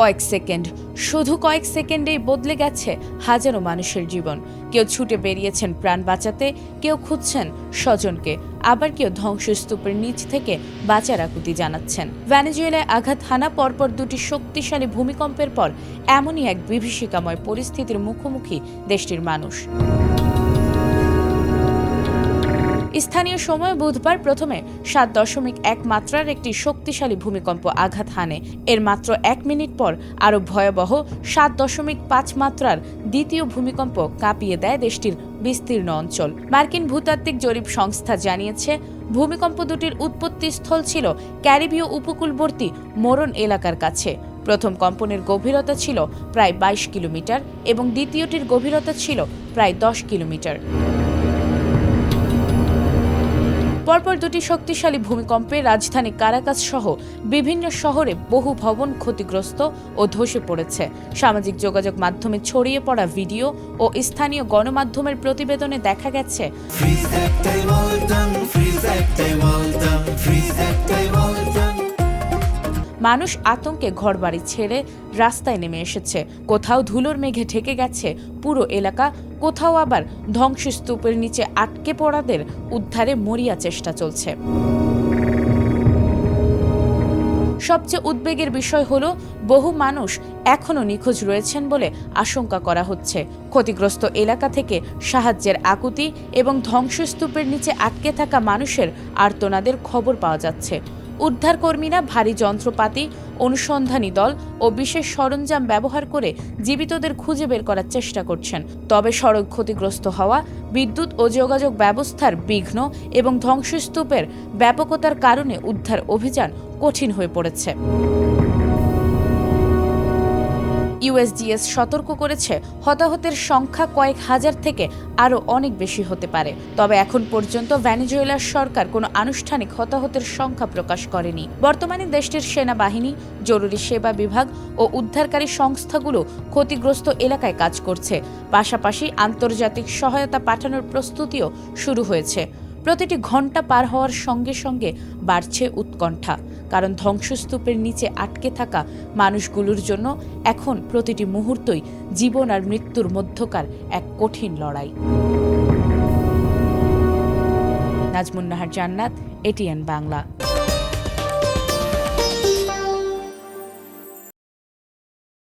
কয়েক সেকেন্ড, শুধু কয়েক সেকেন্ডেই বদলে গেছে হাজারো মানুষের জীবন। কেউ ছুটে বেরিয়েছেন প্রাণ বাঁচাতে, কেউ খুঁজছেন স্বজনকে, আবার কেউ ধ্বংসস্তূপের নিচ থেকে বাঁচার আকুতি জানাচ্ছেন। ভেনেজুয়েলায় আঘাত হানা পরপর দুটি শক্তিশালী ভূমিকম্পের পর এমনই এক বিভীষিকাময় পরিস্থিতির মুখোমুখি দেশটির মানুষ। স্থানীয় সময় বুধবার প্রথমে 7.1 মাত্রার একটি শক্তিশালী ভূমিকম্প আঘাত হানে। এর মাত্র 1 মিনিট পর আরও ভয়াবহ 7.5 মাত্রার দ্বিতীয় ভূমিকম্প কাঁপিয়ে দেয় দেশটির বিস্তীর্ণ অঞ্চল। মার্কিন ভূতাত্ত্বিক জরিপ সংস্থা জানিয়েছে, ভূমিকম্প দুটির উৎপত্তিস্থল ছিল ক্যারিবীয় উপকূলবর্তী মোরন এলাকার কাছে। প্রথম কম্পনের গভীরতা ছিল প্রায় 22 কিলোমিটার এবং দ্বিতীয়টির গভীরতা ছিল প্রায় 10 কিলোমিটার। পরপর দুটি শক্তিশালী ভূমিকম্পে রাজধানী কারাকাস সহ বিভিন্ন শহরে বহু ভবন ক্ষতিগ্রস্ত ও ধসে পড়েছে। সামাজিক যোগাযোগ মাধ্যমে ছড়িয়ে পড়া ভিডিও ও স্থানীয় গণমাধ্যমের প্রতিবেদনে দেখা গেছে, মানুষ আতঙ্কে ঘরবাড়ি ছেড়ে রাস্তায় নেমে এসেছে। কোথাও ধুলোর মেঘে ঢেকে গেছে পুরো এলাকা, কোথাও আবার ধ্বংসস্তূপের নিচে আটকে পড়াদের উদ্ধারে মরিয়া চেষ্টা চলছে। সবচেয়ে উদ্বেগের বিষয় হলো, বহু মানুষ এখনও নিখোঁজ রয়েছেন বলে আশঙ্কা করা হচ্ছে। ক্ষতিগ্রস্ত এলাকা থেকে সাহায্যের আকুতি এবং ধ্বংসস্তূপের নিচে আটকে থাকা মানুষের আর্তনাদের খবর পাওয়া যাচ্ছে। উদ্ধারকর্মীরা ভারী যন্ত্রপাতি, অনুসন্ধানী দল ও বিশেষ সরঞ্জাম ব্যবহার করে জীবিতদের খুঁজে বের করার চেষ্টা করছেন। তবে সড়ক ক্ষতিগ্রস্ত হওয়া, বিদ্যুৎ ও যোগাযোগ ব্যবস্থার বিঘ্ন এবং ধ্বংসস্তূপের ব্যাপকতার কারণে উদ্ধার অভিযান কঠিন হয়ে পড়েছে। ইউএসজিএস সতর্ক করেছে, হতাহতের সংখ্যা কয়েক হাজার থেকে আরও অনেক বেশি হতে পারে। তবে এখন পর্যন্ত ভেনেজুয়েলার সরকার কোনো আনুষ্ঠানিক হতাহতের সংখ্যা প্রকাশ করেনি। বর্তমানে দেশটির সেনাবাহিনী, জরুরি সেবা বিভাগ ও উদ্ধারকারী সংস্থাগুলো ক্ষতিগ্রস্ত এলাকায় কাজ করছে। পাশাপাশি আন্তর্জাতিক সহায়তা পাঠানোর প্রস্তুতিও শুরু হয়েছে। প্রতিটি ঘন্টা পার হওয়ার সঙ্গে সঙ্গে বাড়ছে উৎকণ্ঠা, কারণ ধ্বংসস্তূপের নিচে আটকে থাকা মানুষগুলোর জন্য এখন প্রতিটি মুহূর্তই জীবন আর মৃত্যুর মধ্যকার এক কঠিন লড়াই। নাজমুন নাহার জান্নাত, এটিএন বাংলা।